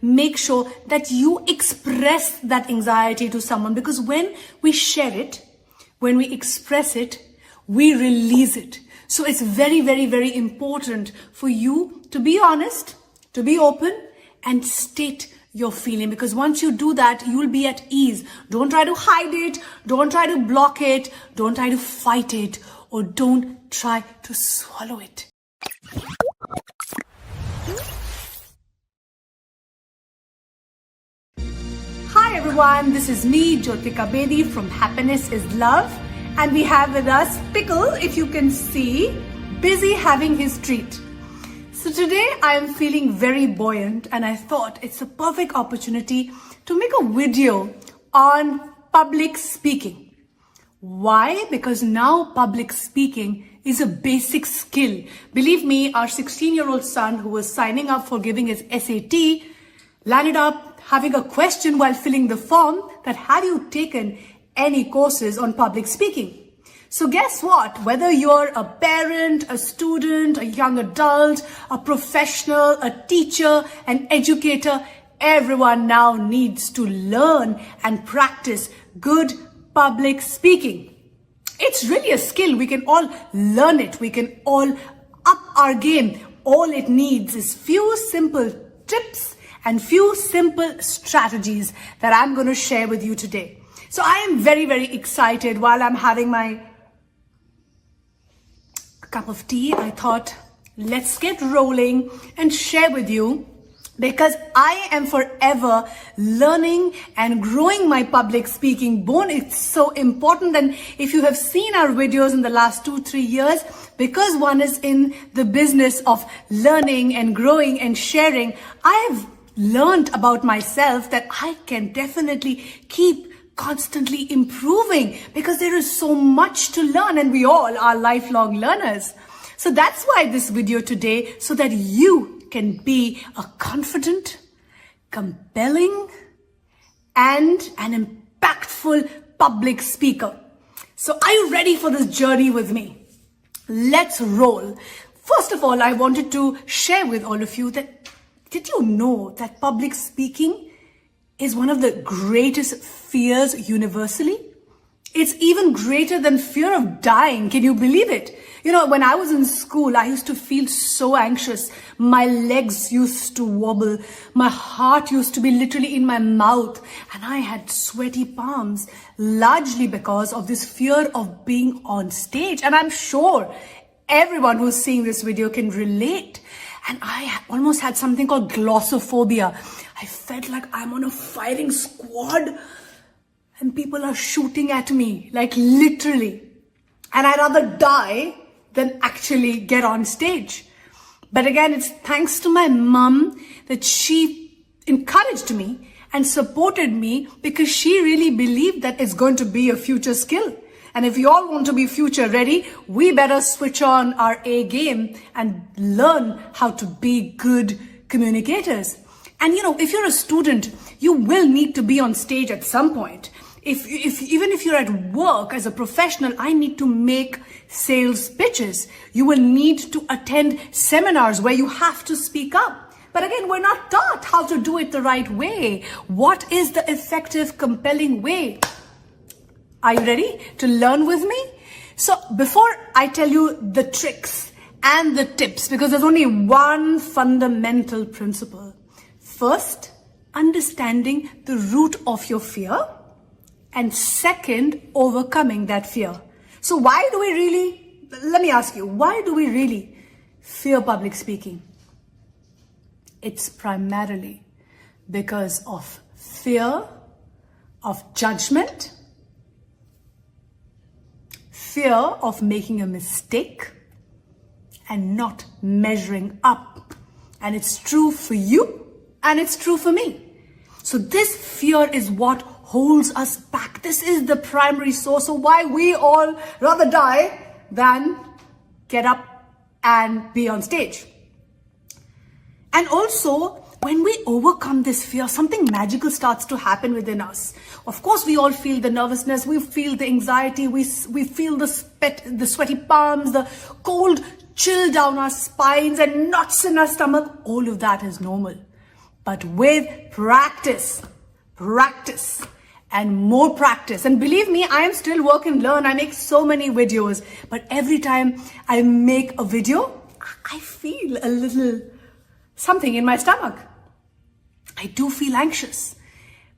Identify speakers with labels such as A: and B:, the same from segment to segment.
A: make sure that you express that anxiety to someone, because when we share it, when we express it, we release it. So it's very, very, very important for you to be honest, to be open, and state your feeling, because once you do that, you'll be at ease. Don't try to hide it, don't try to block it, don't try to fight it, or don't try to swallow it. Hi everyone, this is me, Jyotika Bedi from Happiness is Love, and we have with us Pickle, if you can see, busy having his treat. So today I am feeling very buoyant, and I thought it's a perfect opportunity to make a video on public speaking. Why? Because now public speaking is a basic skill. Believe me, our 16-year-old son who was signing up for giving his SAT landed up having a question while filling the form that have you taken any courses on public speaking? So guess what? Whether you're a parent, a student, a young adult, a professional, a teacher, an educator, everyone now needs to learn and practice good public speaking. It's really a skill. We can all learn it. We can all up our game. All it needs is few simple tips and few simple strategies that I'm going to share with you today. So I am very, very excited. While I'm having my cup of tea, I thought, let's get rolling and share with you, because I am forever learning and growing my public speaking bone. It's so important. And if you have seen our videos in the last 2-3 years, because one is in the business of learning and growing and sharing, I've learned about myself that I can definitely keep constantly improving, because there is so much to learn, and we all are lifelong learners. So that's why this video today, so that you can be a confident, compelling, and an impactful public speaker. So are you ready for this journey with me? Let's roll. First of all, I wanted to share with all of you that, did you know that public speaking is one of the greatest fears universally? It's even greater than fear of dying. Can you believe it? You know, when I was in school, I used to feel so anxious. My legs used to wobble. My heart used to be literally in my mouth. And I had sweaty palms, largely because of this fear of being on stage. And I'm sure everyone who's seeing this video can relate. And I almost had something called glossophobia. I felt like I'm on a firing squad and people are shooting at me, like literally. And I'd rather die than actually get on stage. But again, it's thanks to my mom that she encouraged me and supported me, because she really believed that it's going to be a future skill. And if you all want to be future ready, we better switch on our A game and learn how to be good communicators. And you know, if you're a student, you will need to be on stage at some point. Even if you're at work as a professional, I need to make sales pitches. You will need to attend seminars where you have to speak up. But again, we're not taught how to do it the right way. What is the effective, compelling way? Are you ready to learn with me? So before I tell you the tricks and the tips, because there's only one fundamental principle. First, understanding the root of your fear. And second, overcoming that fear. So why do we really, let me ask you, why do we really fear public speaking? It's primarily because of fear of judgment, fear of making a mistake, and not measuring up. And it's true for you, and it's true for me. So this fear is what holds us back. This is the primary source of why we all rather die than get up and be on stage. And also, when we overcome this fear, something magical starts to happen within us. Of course, we all feel the nervousness, we feel the anxiety, we feel the sweaty palms, the cold chill down our spines and knots in our stomach. All of that is normal. but with practice, practice, and more practice. And believe me, I am still work and learn. I make so many videos, but every time I make a video, I feel a little something in my stomach. I do feel anxious.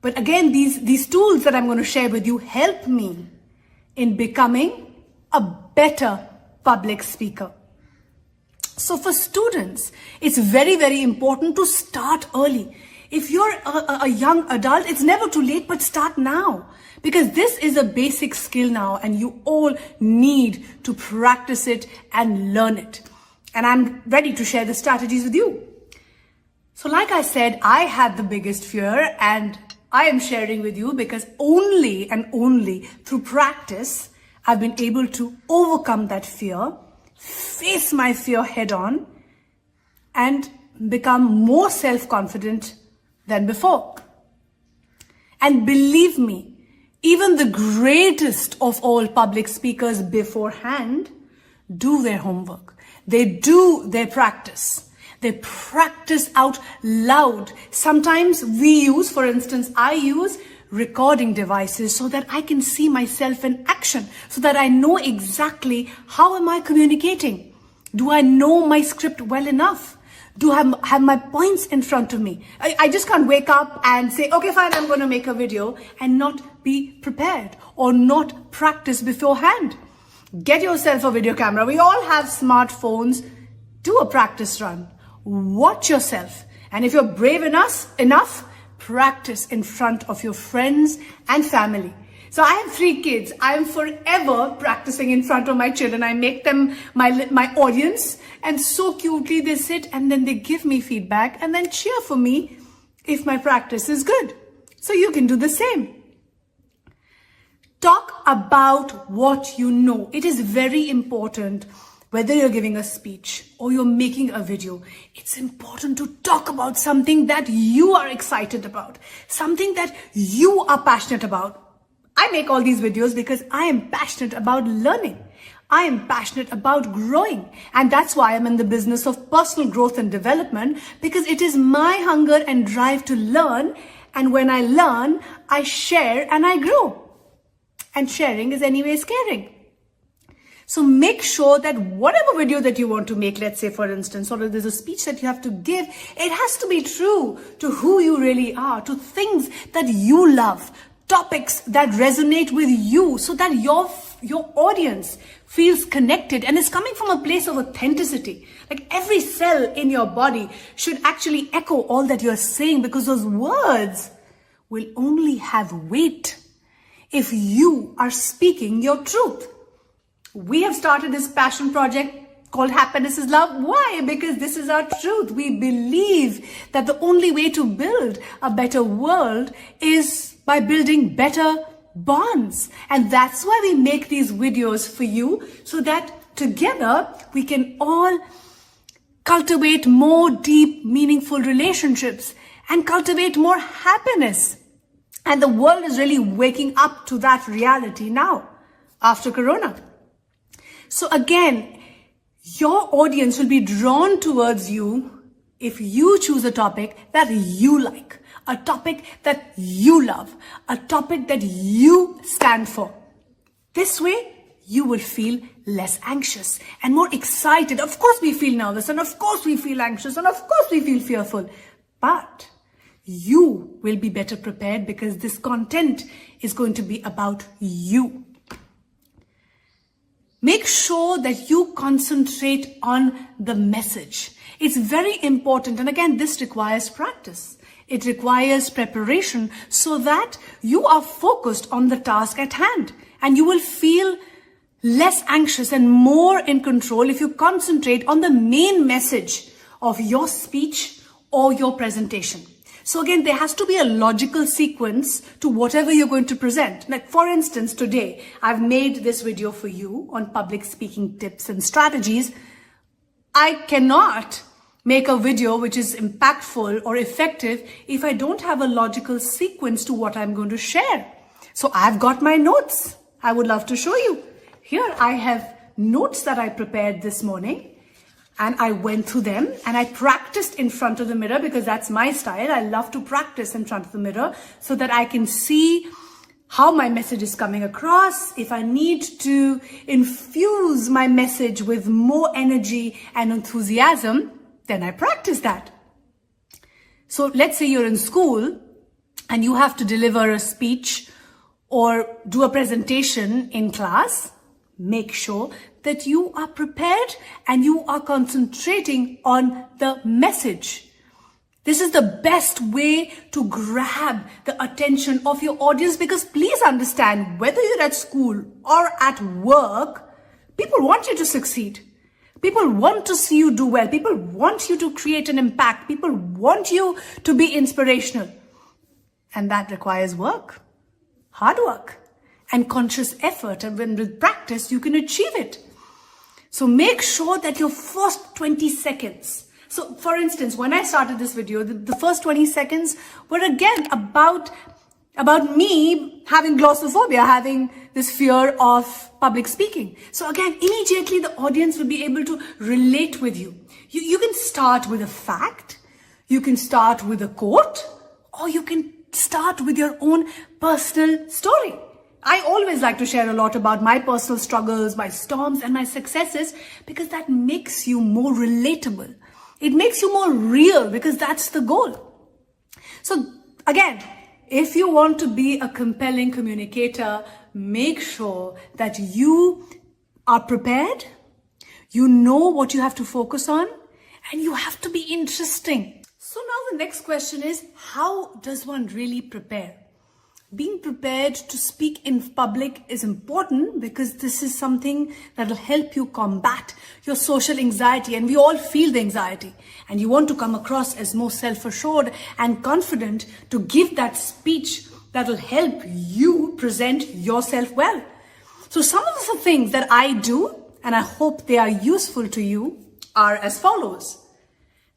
A: But again, these tools that I'm going to share with you help me in becoming a better public speaker. So for students, it's very, very important to start early. If you're a young adult, it's never too late, but start now. Because this is a basic skill now and you all need to practice it and learn it. And I'm ready to share the strategies with you. So like I said, I had the biggest fear and I am sharing with you because only and only through practice, I've been able to overcome that fear, face my fear head on, and become more self-confident than before. And believe me, even the greatest of all public speakers beforehand do their homework. They do their practice. They practice out loud. Sometimes for instance, I use recording devices so that I can see myself in action, so that I know exactly how am I communicating. Do I know my script well enough? Do I have my points in front of me? I just can't wake up and say, okay, fine, I'm going to make a video and not be prepared or not practice beforehand. Get yourself a video camera. We all have smartphones. Do a practice run. Watch yourself. And if you're brave enough, practice in front of your friends and family. So I have 3 kids. I am forever practicing in front of my children. I make them my audience, and so cutely they sit and then they give me feedback and then cheer for me if my practice is good. So you can do the same. Talk about what you know. It is very important. Whether you're giving a speech or you're making a video, it's important to talk about something that you are excited about, something that you are passionate about. I make all these videos because I am passionate about learning. I am passionate about growing. And that's why I'm in the business of personal growth and development, because it is my hunger and drive to learn. And when I learn, I share and I grow. And sharing is anyways caring. So make sure that whatever video that you want to make, let's say for instance, or there's a speech that you have to give, it has to be true to who you really are, to things that you love, topics that resonate with you, so that your audience feels connected and is coming from a place of authenticity. Like every cell in your body should actually echo all that you're saying, because those words will only have weight if you are speaking your truth. We have started this passion project called Happiness is Love. Why? Because this is our truth. We believe that the only way to build a better world is by building better bonds. And that's why we make these videos for you, so that together we can all cultivate more deep, meaningful relationships and cultivate more happiness. And the world is really waking up to that reality now after Corona. So again, your audience will be drawn towards you if you choose a topic that you like, a topic that you love, a topic that you stand for. This way, you will feel less anxious and more excited. Of course, we feel nervous, and of course, we feel anxious, and of course, we feel fearful. But you will be better prepared because this content is going to be about you. Make sure that you concentrate on the message. It's very important. And again, this requires practice. It requires preparation so that you are focused on the task at hand, and you will feel less anxious and more in control if you concentrate on the main message of your speech or your presentation. So again, there has to be a logical sequence to whatever you're going to present. Like for instance, today, I've made this video for you on public speaking tips and strategies. I cannot make a video which is impactful or effective if I don't have a logical sequence to what I'm going to share. So I've got my notes. I would love to show you. Here I have notes that I prepared this morning. And I went through them and I practiced in front of the mirror because that's my style. I love to practice in front of the mirror so that I can see how my message is coming across. If I need to infuse my message with more energy and enthusiasm, then I practice that. So let's say you're in school and you have to deliver a speech or do a presentation in class. Make sure that you are prepared and you are concentrating on the message. This is the best way to grab the attention of your audience, because please understand, whether you're at school or at work, people want you to succeed. People want to see you do well. People want you to create an impact. People want you to be inspirational. And that requires work, hard work, and conscious effort. And when with practice, you can achieve it. So make sure that your first 20 seconds. So for instance, when I started this video, the first 20 seconds were again about me having glossophobia, having this fear of public speaking. So again, immediately the audience will be able to relate with you. You can start with a fact, you can start with a quote, or you can start with your own personal story. I always like to share a lot about my personal struggles, my storms and my successes, because that makes you more relatable. It makes you more real, because that's the goal. So again, if you want to be a compelling communicator, make sure that you are prepared, you know what you have to focus on, and you have to be interesting. So now the next question is, how does one really prepare? Being prepared to speak in public is important, because this is something that will help you combat your social anxiety, and we all feel the anxiety, and you want to come across as more self-assured and confident to give that speech that will help you present yourself well. So some of the things that I do, and I hope they are useful to you, are as follows.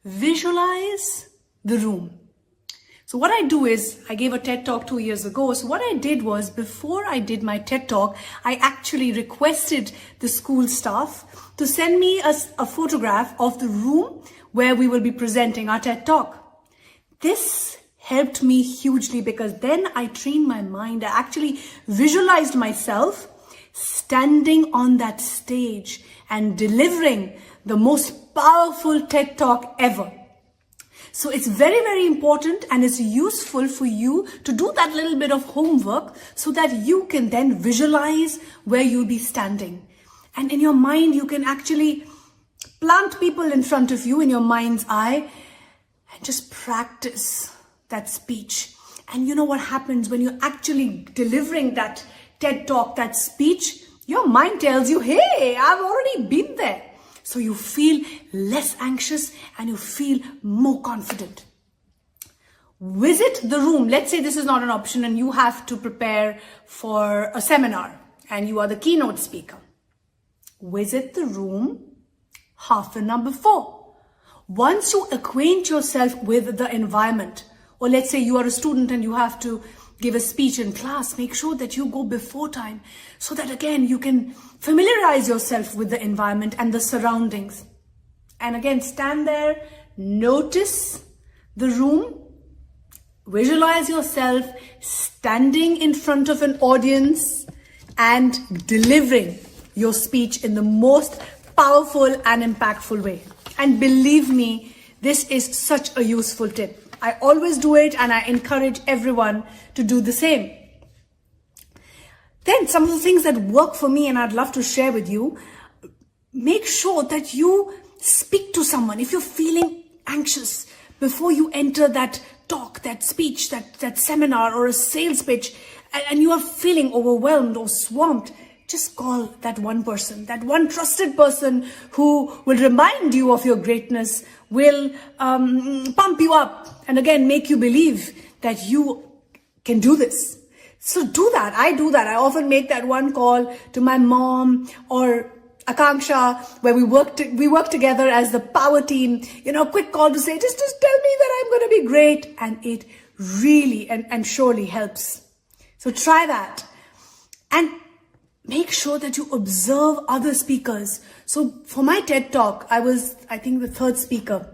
A: Visualize the room. So what I do is, I gave a TED Talk 2 years ago. So what I did was, before I did my TED Talk, I actually requested the school staff to send me a photograph of the room where we will be presenting our TED Talk. This helped me hugely, because then I trained my mind. I actually visualized myself standing on that stage and delivering the most powerful TED Talk ever. So it's very, very important, and it's useful for you to do that little bit of homework so that you can then visualize where you'll be standing. And in your mind, you can actually plant people in front of you in your mind's eye and just practice that speech. And you know what happens when you're actually delivering that TED Talk, that speech? Your mind tells you, hey, I've already been there. So you feel less anxious and you feel more confident. Visit the room. Let's say this is not an option and you have to prepare for a seminar and you are the keynote speaker. Visit the room half an hour before. Once you acquaint yourself with the environment, or let's say you are a student and you have to give a speech in class, make sure that you go before time so that again you can familiarize yourself with the environment and the surroundings. And again, stand there, notice the room, visualize yourself standing in front of an audience and delivering your speech in the most powerful and impactful way. And believe me, this is such a useful tip. I always do it and I encourage everyone to do the same. Then some of the things that work for me and I'd love to share with you, make sure that you speak to someone. If you're feeling anxious before you enter that talk, that speech, that seminar or a sales pitch, and you are feeling overwhelmed or swamped, just call that one person, that one trusted person who will remind you of your greatness, will pump you up, and again, make you believe that you can do this. So do that. I do that. I often make that one call to my mom or Akanksha, where we work together as the power team, a quick call to say, just tell me that I'm going to be great. And it really and surely helps. So try that. And make sure that you observe other speakers. So for my TED Talk, I was, I think, the third speaker.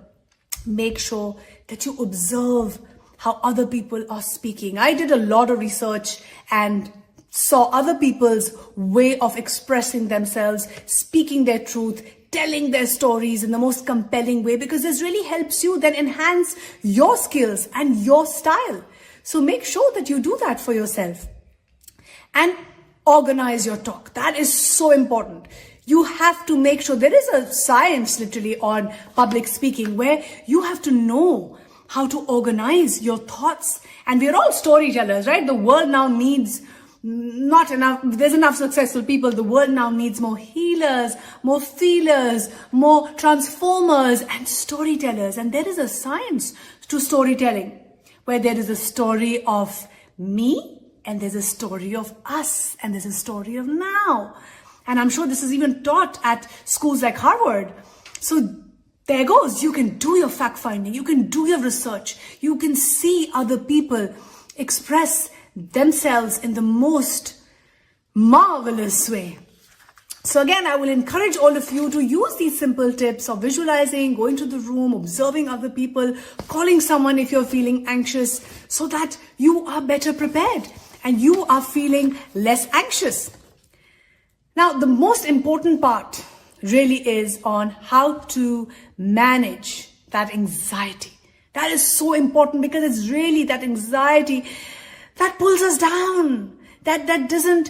A: Make sure that you observe how other people are speaking. I did a lot of research and saw other people's way of expressing themselves, speaking their truth, telling their stories in the most compelling way, because this really helps you then enhance your skills and your style. So make sure that you do that for yourself. And organize your talk. That is so important. You have to make sure, there is a science literally on public speaking where you have to know how to organize your thoughts. And we're all storytellers, right? The world now needs not enough, there's enough successful people. The world now needs more healers, more feelers, more transformers and storytellers. And there is a science to storytelling where there is a story of me and there's a story of us and there's a story of now. And I'm sure this is even taught at schools like Harvard. So there goes, you can do your fact finding, you can do your research, you can see other people express themselves in the most marvelous way. So again, I will encourage all of you to use these simple tips of visualizing, going to the room, observing other people, calling someone if you're feeling anxious, so that you are better prepared and you are feeling less anxious. Now, the most important part really is on how to manage that anxiety. That is so important, because it's really that anxiety that pulls us down, that doesn't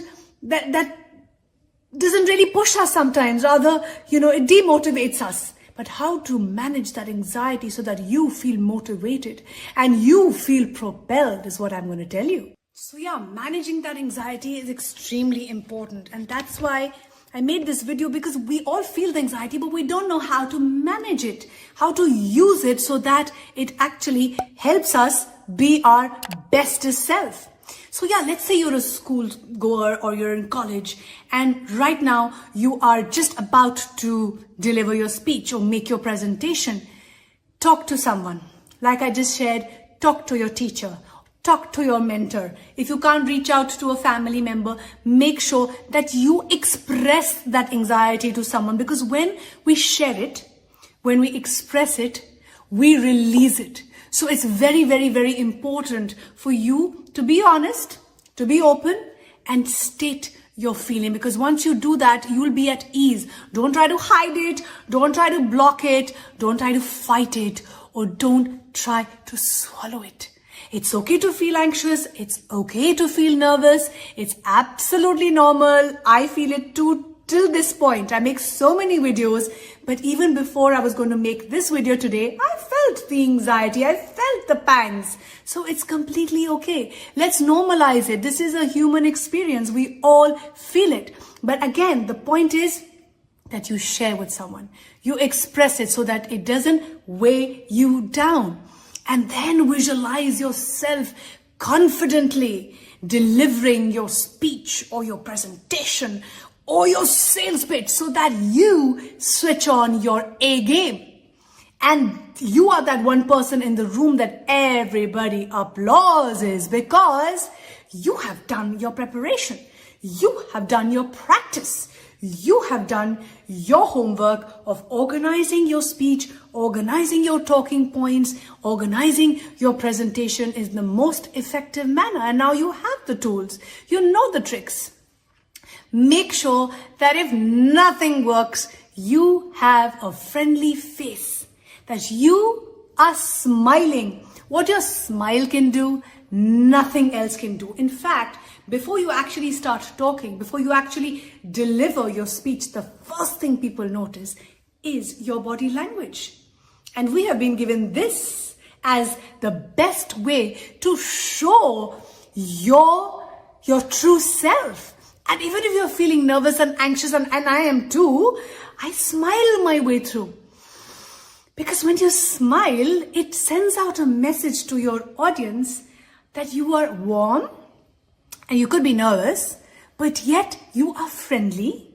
A: really push us sometimes. Rather, it demotivates us. But how to manage that anxiety so that you feel motivated and you feel propelled is what I'm going to tell you. So yeah, managing that anxiety is extremely important. And that's why I made this video, because we all feel the anxiety, but we don't know how to manage it, how to use it so that it actually helps us be our bestest self. So yeah, let's say you're a school goer or you're in college and right now you are just about to deliver your speech or make your presentation. Talk to someone. Like I just shared, talk to your teacher. Talk to your mentor. If you can't reach out to a family member, make sure that you express that anxiety to someone, because when we share it, when we express it, we release it. So it's very, very, very important for you to be honest, to be open and state your feeling, because once you do that, you'll be at ease. Don't try to hide it. Don't try to block it. Don't try to fight it, or don't try to swallow it. It's okay to feel anxious. It's okay to feel nervous. It's absolutely normal. I feel it too till this point. I make so many videos, but even before I was going to make this video today, I felt the anxiety. I felt the pangs. So it's completely okay. Let's normalize it. This is a human experience. We all feel it. But again, the point is that you share with someone. You express it so that it doesn't weigh you down. And then visualize yourself confidently delivering your speech or your presentation or your sales pitch so that you switch on your A game. And you are that one person in the room that everybody applauds, because you have done your preparation. You have done your practice. You have done your homework of organizing your speech, organizing your talking points, organizing your presentation in the most effective manner. And now you have the tools. You know the tricks. Make sure that if nothing works, you have a friendly face, that you are smiling. What your smile can do, nothing else can do. In fact, before you actually start talking, before you actually deliver your speech, the first thing people notice is your body language. And we have been given this as the best way to show your true self. And even if you're feeling nervous and anxious, and I am too, I smile my way through. Because when you smile, it sends out a message to your audience that you are warm, and you could be nervous, but yet you are friendly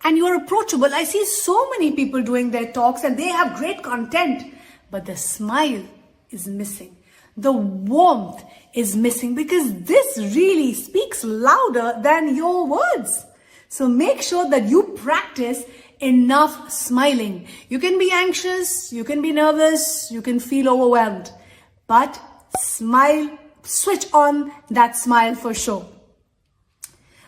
A: and you are approachable. I see so many people doing their talks and they have great content, but the smile is missing. The warmth is missing, because this really speaks louder than your words. So make sure that you practice enough smiling. You can be anxious, you can be nervous, you can feel overwhelmed, but smile, switch on that smile for sure.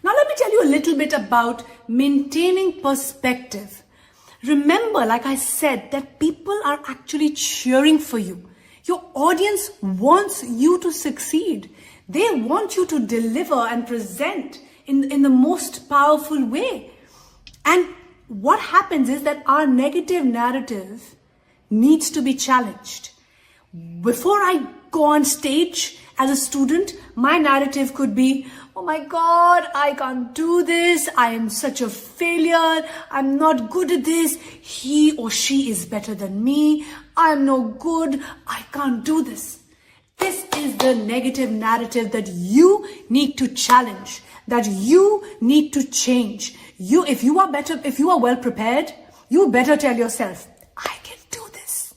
A: Now let me tell you a little bit about maintaining perspective. Remember, like I said, that people are actually cheering for you. Your audience wants you to succeed. They want you to deliver and present in the most powerful way. And what happens is that our negative narrative needs to be challenged. Before I go on stage as a student, my narrative could be, oh my God, I can't do this. I am such a failure. I'm not good at this. He or she is better than me. I'm no good. I can't do this. This is the negative narrative that you need to challenge, that you need to change. If you are well prepared, you better tell yourself, I can do this.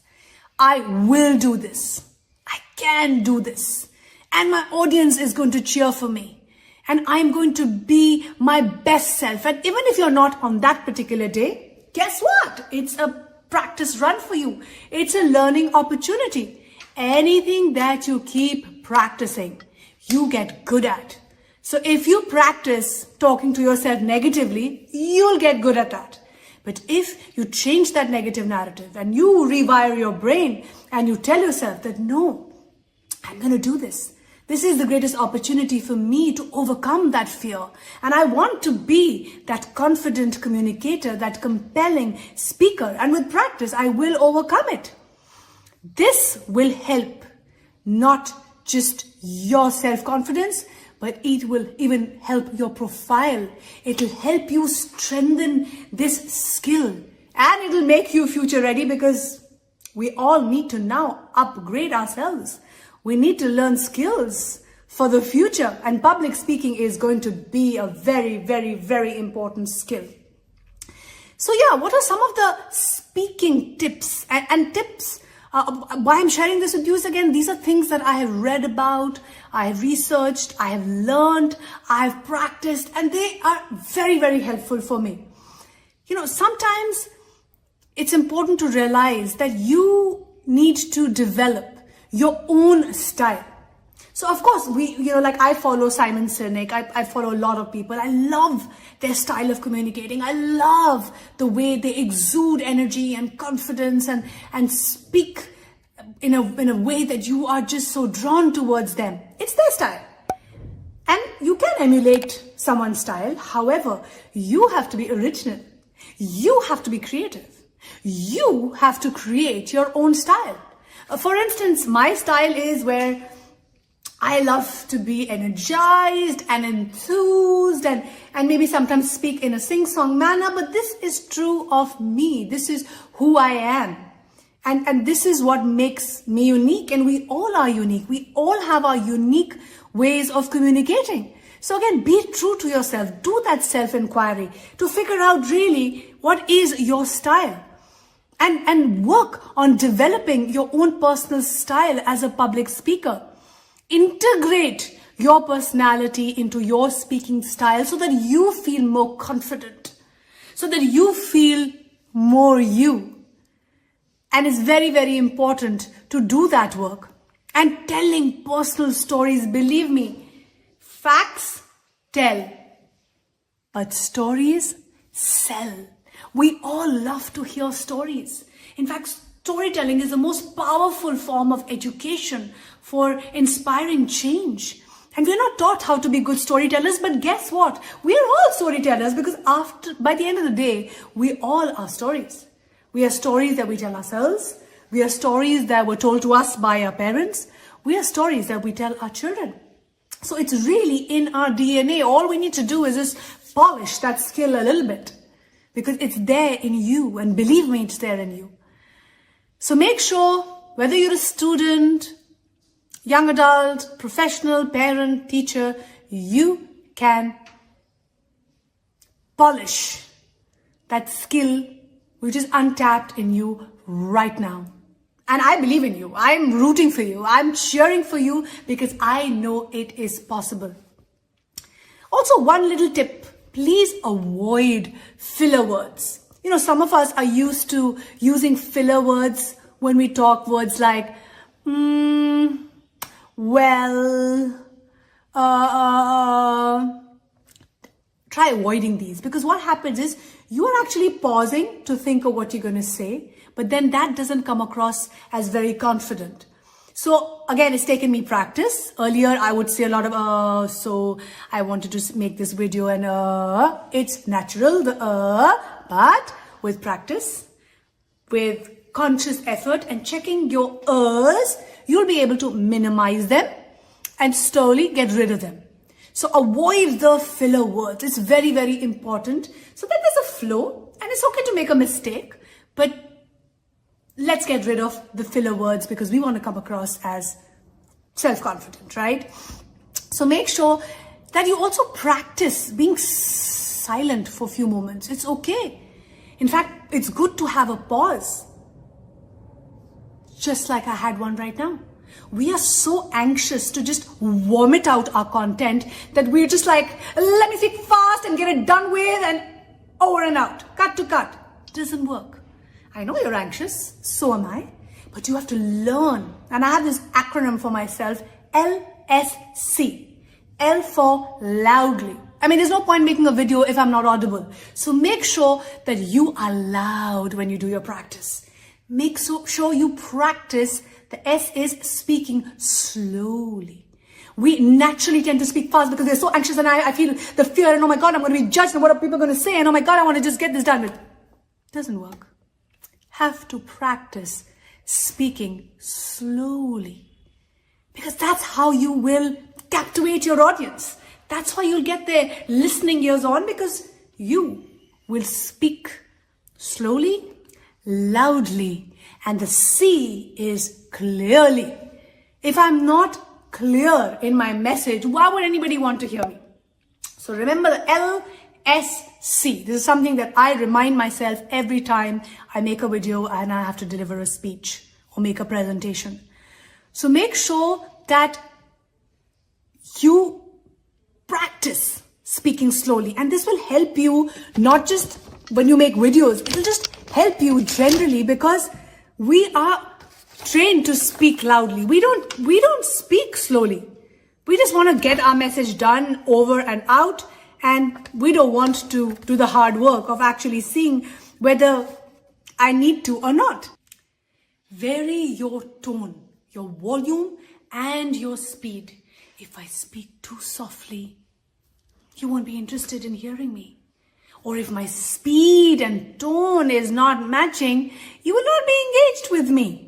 A: I will do this. I can do this. And my audience is going to cheer for me. And I'm going to be my best self. And even if you're not on that particular day, guess what? It's a practice run for you. It's a learning opportunity. Anything that you keep practicing, you get good at. So if you practice talking to yourself negatively, you'll get good at that. But if you change that negative narrative and you rewire your brain and you tell yourself that, no, I'm going to do this. This is the greatest opportunity for me to overcome that fear. And I want to be that confident communicator, that compelling speaker. And with practice, I will overcome it. This will help not just your self-confidence, but it will even help your profile. It will help you strengthen this skill. And it will make you future ready, because we all need to now upgrade ourselves. We need to learn skills for the future. And public speaking is going to be a very, very, very important skill. So yeah, what are some of the speaking tips and tips? Why I'm sharing this with you is, again, these are things that I have read about, I have researched, I have learned, I have practiced, and they are very, very helpful for me. Sometimes it's important to realize that you need to develop your own style. So of course, I follow Simon Sinek, I follow a lot of people. I love their style of communicating. I love the way they exude energy and confidence and speak in a way that you are just so drawn towards them. It's their style. And you can emulate someone's style. However, you have to be original. You have to be creative. You have to create your own style. For instance, my style is where I love to be energized and enthused and maybe sometimes speak in a sing-song manner, but this is true of me. This is who I am. And this is what makes me unique, and we all are unique. We all have our unique ways of communicating. So again, be true to yourself. Do that self-inquiry to figure out really what is your style. And work on developing your own personal style as a public speaker. Integrate your personality into your speaking style so that you feel more confident, so that you feel more you. And it's very, very important to do that work. And telling personal stories, believe me, facts tell, but stories sell. We all love to hear stories. In fact, storytelling is the most powerful form of education for inspiring change. And we're not taught how to be good storytellers, but guess what? We're all storytellers, because by the end of the day, we all are stories. We are stories that we tell ourselves. We are stories that were told to us by our parents. We are stories that we tell our children. So it's really in our DNA. All we need to do is just polish that skill a little bit, because it's there in you, and believe me, it's there in you. So make sure, whether you're a student, young adult, professional, parent, teacher, you can polish that skill which is untapped in you right now. And I believe in you. I'm rooting for you. I'm cheering for you, because I know it is possible. Also, one little tip. please avoid filler words. You know, some of us are used to using filler words when we talk, words like, well, try avoiding these, because what happens is you are actually pausing to think of what you're going to say, but then that doesn't come across as very confident. So again, it's taken me practice. Earlier, I would say a lot of so I wanted to make this video and it's natural, but with practice, with conscious effort and checking your you'll be able to minimize them and slowly get rid of them. So avoid the filler words. It's very, very important so that there's a flow, and it's okay to make a mistake, but let's get rid of the filler words because we want to come across as self-confident, right? So make sure that you also practice being silent for a few moments. It's okay. In fact, it's good to have a pause, just like I had one right now. We are so anxious to just vomit out our content that we're just like, let me speak fast and get it done with and over and out, cut to cut. It doesn't work. I know you're anxious, so am I, but you have to learn. And I have this acronym for myself, LSC. L for loudly. I mean, there's no point making a video if I'm not audible. So make sure that you are loud when you do your practice. Make sure you practice. The S is speaking slowly. We naturally tend to speak fast because we're so anxious, and I feel the fear, and oh my God, I'm going to be judged, and what are people going to say, and oh my God, I want to just get this done with. It doesn't work. Have to practice speaking slowly, because that's how you will captivate your audience. That's why you'll get their listening ears on, because you will speak slowly, loudly, and the C is clearly. If I'm not clear in my message, why would anybody want to hear me? So remember the LSC. This is something that I remind myself every time I make a video and I have to deliver a speech or make a presentation. So make sure that you practice speaking slowly, and this will help you not just when you make videos, it will just help you generally, because we are trained to speak loudly. We don't speak slowly. We just want to get our message done over and out, and we don't want to do the hard work of actually seeing whether I need to or not. Vary your tone, your volume, and your speed. If I speak too softly, you won't be interested in hearing me. Or if my speed and tone is not matching, you will not be engaged with me.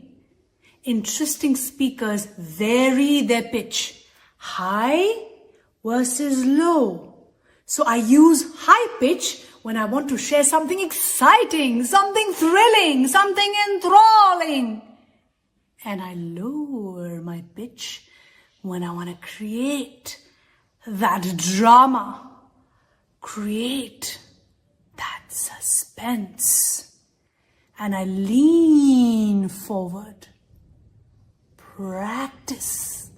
A: Interesting speakers vary their pitch, high versus low. So I use high pitch when I want to share something exciting, something thrilling, something enthralling. And I lower my pitch when I want to create that drama, create that suspense. And I lean forward, practice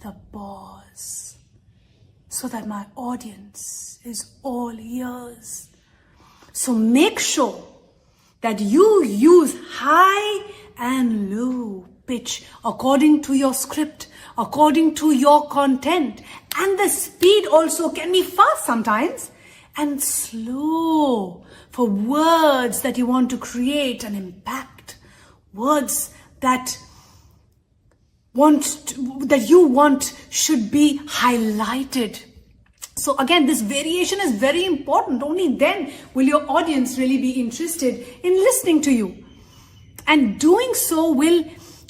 A: the pause so that my audience is all ears. So make sure that you use high and low pitch according to your script, according to your content. And the speed also can be fast sometimes and slow for words that you want to create an impact, words that you want should be highlighted. So again, this variation is very important. Only then will your audience really be interested in listening to you. And doing so will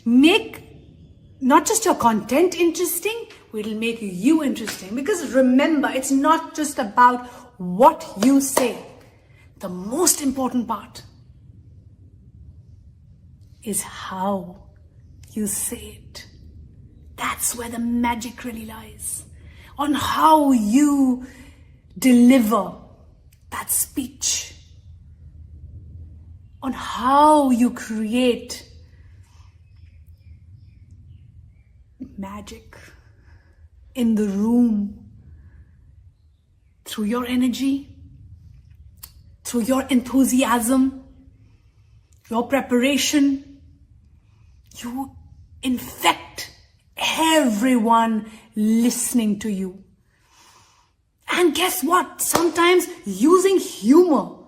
A: make not just your content interesting, it will make you interesting. Because remember, it's not just about what you say. The most important part is how you say it. That's where the magic really lies. On how you deliver that speech. On how you create magic in the room through your energy, through your enthusiasm, your preparation, you infect everyone listening to you. And guess what? Sometimes using humor,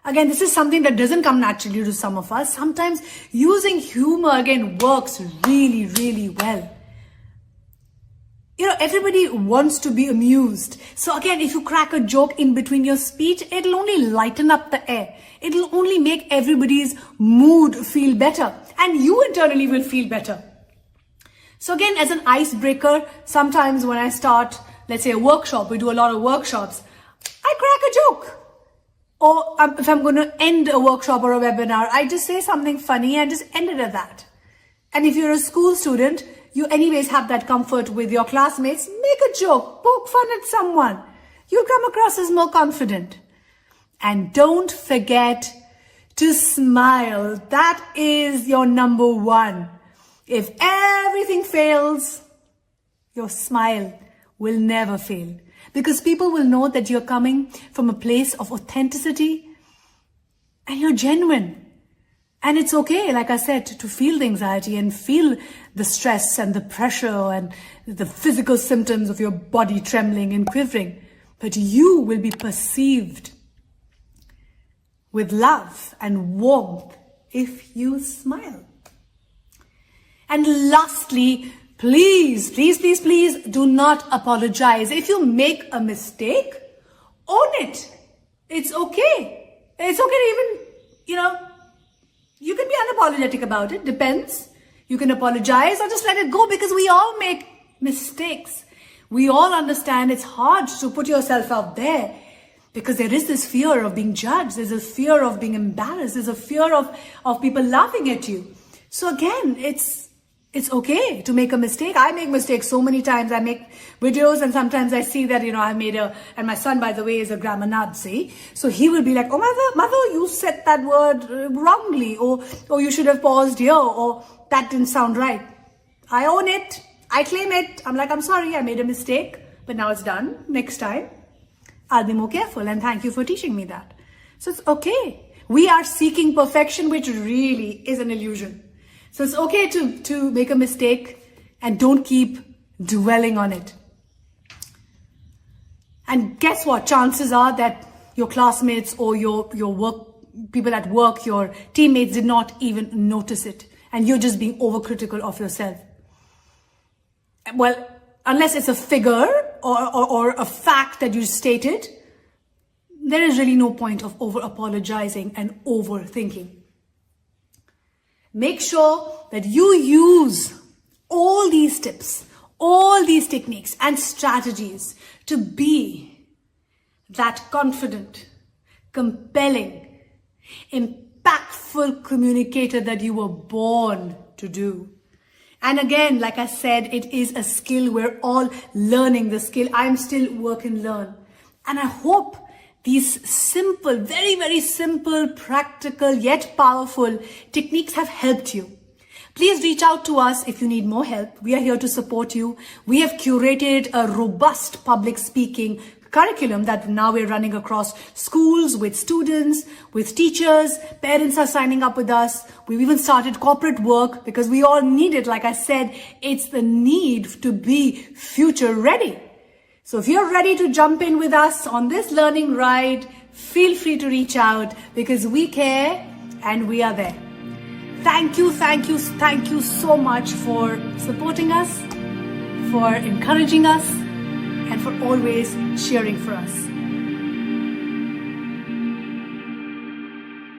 A: again, this is something that doesn't come naturally to some of us. Sometimes using humor, again, works really, really well. Everybody wants to be amused. So again, if you crack a joke in between your speech, it'll only lighten up the air. It'll only make everybody's mood feel better. And you internally will feel better. So again, as an icebreaker, sometimes when I start, let's say a workshop, we do a lot of workshops, I crack a joke. Or if I'm going to end a workshop or a webinar, I just say something funny and just end it at that. And if you're a school student, you anyways have that comfort with your classmates. Make a joke, poke fun at someone. You'll come across as more confident. And don't forget to smile. That is your number one. If everything fails, your smile will never fail. Because people will know that you're coming from a place of authenticity and you're genuine. And it's okay, like I said, to feel the anxiety and feel the stress and the pressure and the physical symptoms of your body trembling and quivering. But you will be perceived with love and warmth if you smile. And lastly, please, please, please, please do not apologize. If you make a mistake, own it. It's okay. It's okay to even, you can be unapologetic about it. Depends. You can apologize or just let it go because we all make mistakes. We all understand it's hard to put yourself out there because there is this fear of being judged. There's a fear of being embarrassed. There's a fear of people laughing at you. So again, it's okay to make a mistake. I make mistakes so many times. I make videos and sometimes I see that, I made and my son, by the way, is a grammar Nazi. So he will be like, oh, mother, you said that word wrongly, or you should have paused here, or that didn't sound right. I own it. I claim it. I'm like, I'm sorry, I made a mistake, but now it's done. Next time, I'll be more careful. And thank you for teaching me that. So it's okay. We are seeking perfection, which really is an illusion. So it's okay to make a mistake and don't keep dwelling on it. And guess what? Chances are that your classmates or your work, people at work, your teammates did not even notice it. And you're just being overcritical of yourself. Well, unless it's a figure or a fact that you stated, there is really no point of over apologizing and overthinking. Make sure that you use all these tips, all these techniques and strategies to be that confident, compelling, impactful communicator that you were born to do. And again, like I said, it is a skill. We're all learning the skill. I'm still work and learn. And I hope these simple, very, very simple, practical, yet powerful techniques have helped you. Please reach out to us if you need more help. We are here to support you. We have curated a robust public speaking curriculum that now we're running across schools, with students, with teachers. Parents are signing up with us. We've even started corporate work because we all need it. Like I said, it's the need to be future ready. So if you're ready to jump in with us on this learning ride, feel free to reach out because we care and we are there. Thank you so much for supporting us, for encouraging us, and for always cheering for us.